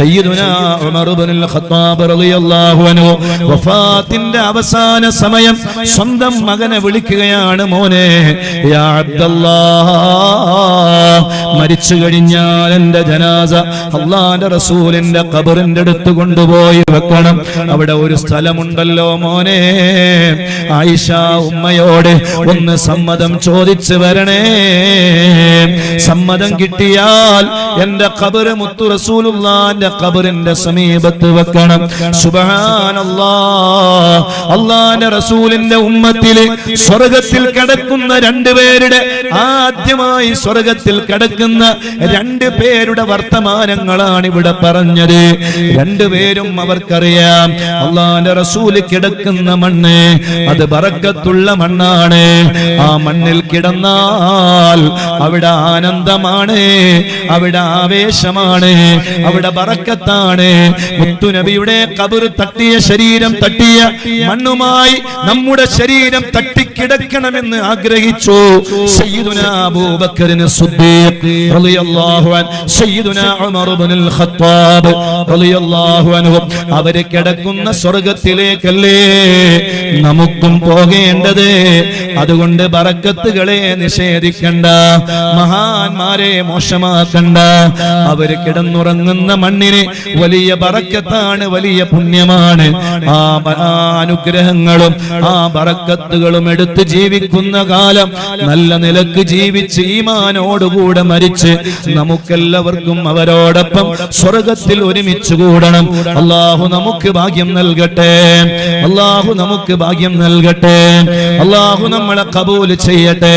സയ്യിദുനാ ഉമർ ഇബ്നുൽ ഖത്താബ് റളിയല്ലാഹു അൻഹു വഫാത്തിന്റെ അവസാന സമയം സ്വന്തം മകനെ വിളിക്കുകയാണ്, മോനെ യാ അബ്ദല്ലാഹ്, മരിച്ചു കഴിഞ്ഞാൽ എന്റെ ജനാസ അല്ലാഹുവിന്റെ റസൂലിന്റെ ഖബറിന്റെ അടുത്ത് കൊണ്ടുപോയി വെക്കണം. അവിടെ ഒരു സ്ഥലമുണ്ടല്ലോ മോനെ, ആയിഷ ഉമ്മയോട് ഒന്ന് സമ്മതം ചോദിച്ചു വരണേ. സമ്മതം കിട്ടിയാൽ എന്റെ ഖബർ മുത്തു റസൂലുള്ളാഹിന്റെ ഖബറിന്റെ സമീപത്ത് വെക്കണം. സുബ്ഹാനല്ലാഹ്, അല്ലാഹുവിന്റെ റസൂലിന്റെ ഉമ്മത്തിലെ സ്വർഗ്ഗത്തിൽ കിടക്കുന്ന രണ്ടുപേരുടെ, ആദ്യമായി സ്വർഗ്ഗത്തിൽ കിടക്കുന്ന രണ്ടുപേരുടെ വർത്തമാനങ്ങളാണ് ഇവിടെ പറഞ്ഞത്. രണ്ടുപേരും അവർക്കറിയാം അല്ലാഹുവിന്റെ റസൂൽ കിടക്കുന്ന മണ്ണ് അത് ബറക്കത്തുള്ള മണ്ണാണ്. ആ മണ്ണിൽ കിടന്നാൽ അവിടെ ആനന്ദമാണ്, അവിടെ ആവേശമാണ്, അവിടെ ബറക്കത്താണ്. മുത്തുനബിയുടെ ഖബർ തട്ടിയ ശരീരം തട്ടിയ മണ്ണുമായി നമ്മുടെ ശരീരം തട്ടിക്കിടക്കണമെന്ന് ആഗ്രഹിച്ചു സയ്യിദുനാ അബൂബക്കറിന് സിദ്ദീഖ് റളിയല്ലാഹു അൻഹു, സയ്യിദുനാ ഉമർ ഇബ്നുൽ ഖത്താബ് റളിയല്ലാഹു അൻഹു. അവര് കിടക്കുന്ന സ്വർഗ്ഗത്തിലേക്കല്ലേ നമുക്കും പോകേണ്ടത്. അതുകൊണ്ട് ബറക്കത്തുകളെ നിഷേധിക്കണ്ട, മഹാന്മാരെ മോശമാക്കണ്ട. അവര് കിടന്നുറങ്ങുന്ന മണ്ണിന് വലിയ ബറക്കത്താണ്, വലിയ പുണ്യമാണ്. ആ അനുഗ്രഹങ്ങളും ആ ബറക്കത്തുകളും എടുത്ത് ജീവിക്കുന്ന കാലം നല്ല നിലക്ക് ജീവിച്ച് ഈമാനോടുകൂടെ മരിച്ച് നമുക്കെല്ലാവർക്കും അവരോടൊപ്പം സ്വർഗ്ഗത്തിൽ ഒരുമിച്ച് കൂടണം. അല്ലാഹു നമുക്ക് ഭാഗ്യം നൽകട്ടെ, അല്ലാഹു നമുക്ക് ഭാഗ്യം നൽകട്ടെ, അല്ലാഹു നമ്മളെ ഖബൂൽ ചെയ്യട്ടെ.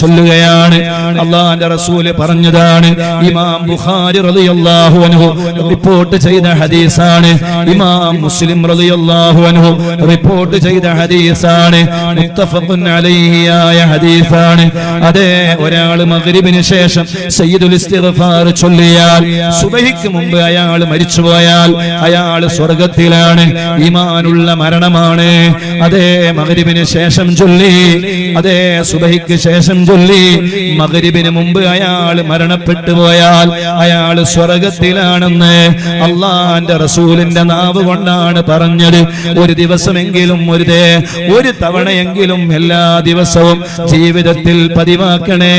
ചൊല്ലുകയാണ്, അല്ലാഹുവിന്റെ റസൂൽ പറഞ്ഞതാണ്, ഇമാം ബുഖാരി റളിയല്ലാഹു അൻഹു റിപ്പോർട്ട് ചെയ്ത ഹദീസാണ്, ഇമാം മുസ്ലിം റളിയല്ലാഹു അൻഹു റിപ്പോർട്ട് ചെയ്ത ഹദീസാണ്, മുത്തഫഖുൻ അലൈഹി ആയ ഹദീസാണ്. അതേ, ഒരാൾ മഗ്രിബിന് ശേഷം സയ്യിദുൽ ഇസ്തിഗ്ഫാർ ചൊല്ലിയാൽ സുബഹിക്ക് മുമ്പ് അയാൾ മരിച്ചുപോയാൽ അയാൾ സ്വർഗ്ഗത്തിലാണ്. ഈമാനുള്ള മരണമാണ്. അതേ, മഗ്രിബിന് ശേഷം ചൊല്ലി, അതേ സുബഹിക്ക് ശേഷം ചൊല്ലി, മഗ്രിബിന് മുമ്പ് അയാൾ മരണപ്പെട്ടു പോയാൽ അയാൾ സ്വർഗ്ഗത്തിലാണെന്ന് അല്ലാഹുവിന്റെ റസൂലിന്റെ നാവ് കൊണ്ടാണ് പറഞ്ഞത്. ഒരു ദിവസമെങ്കിലും ഒരു തവണയെങ്കിലും എല്ലാ ദിവസവും ജീവിതത്തിൽ പതിവാക്കണേ.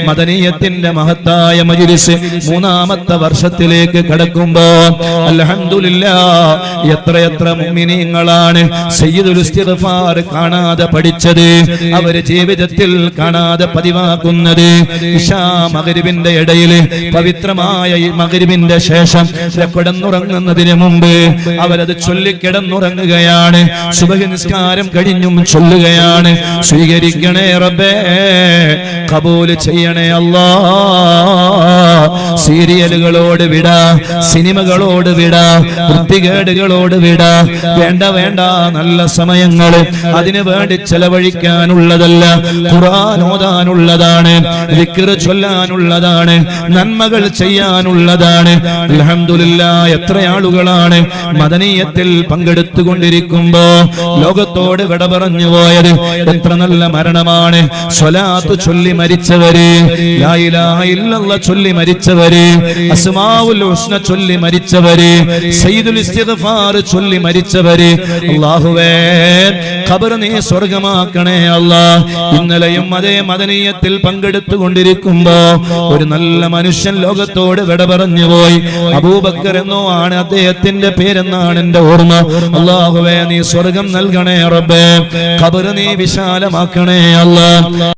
മദനിയത്തിന്റെ മഹത്തായ മജ്‌ലിസ് മൂന്നാമത്തെ വർഷത്തിലേക്ക് കടക്കുമ്പോ അൽഹംദുലില്ലാഹ് എത്രയെത്ര മുഅ്മിനീങ്ങളാണ് സയ്യിദുൽ ഇസ്തിഗ്ഫാർ കാണാതെ പഠിച്ചത്, അവര് ജീവിതത്തിൽ കാണാതെ പതിവാക്കുന്നത്. ഇശാ മഗ്രിബിന്റെ ഇടയിൽ പവിത്രമായ ഈ മഗ്രിബിന്റെ ശേഷം കിടന്നുറങ്ങുന്നതിന് മുമ്പ് അവരത് ചൊല്ലിക്കിടന്നുറങ്ങുകയാണ്. സുബഹി നിസ്കാരം കഴിഞ്ഞും ചൊല്ലുകയാണ്. സ്വീകരിക്കണേ റബ്ബേ, ഖബൂൽ ചെയ്യണേ അല്ലാഹ്. സീരിയലുകളോട് വിടാ, സിനിമകളോട് വിടാ, വൃത്തികേടുകളോട് വിടാ. വേണ്ട വേണ്ട, നല്ല സമയങ്ങൾ അതിനു വേണ്ടി ചെലവഴിക്കാനുള്ളതല്ല. ഖുർആൻ ഓതാനുള്ളതാണ്, ദിക്ർ ചൊല്ലാനുള്ളതാണ്, നന്മകൾ ചെയ്യാനുള്ളതാണ്. അൽഹംദുലില്ലാഹ് എത്ര ആളുകളാണ് മദനിയത്തിൽ പങ്കെടുത്തുകൊണ്ടിരിക്കുമ്പോ ലോകത്തോട് വിട പറഞ്ഞു പോയത്. എത്ര നല്ല മരണമാണ്. സ്വലാത്ത് ചൊല്ലി മരിച്ചവര്, ലാ ഇലാഹ ഇല്ലല്ലാഹ് ചൊല്ലി മരിച്ചവര്, അസ്മാഉൽ ഹുസ്ന ചൊല്ലി മരിച്ചവര്, സയ്യിദുൽ ഇസ്തിഗ്ഫാർ ചൊല്ലി മരിച്ചവര്. അല്ലാഹുവേ, ഖബർ നീ സ്വർഗ്ഗമാക്കണേ അല്ലാഹ്. ഇന്നലെയും അതേ മദനിയത്തിൽ പങ്കെടുത്തുകൊണ്ടിരിക്കുമ്പോ ഒരു നല്ല മനുഷ്യൻ ലോകത്തോട് വിട പറഞ്ഞു പോയി. അബൂബക്കർ എന്നോ ആണ് അദ്ദേഹത്തിന്റെ പേരെന്നാണ് എന്റെ ഓർമ്മ. അല്ലാഹുവേ, നീ സ്വർഗ്ഗം നൽകണേ റബ്ബേ, ഖബർ നീ വിശാലമാക്കണേ അല്ലാഹ്.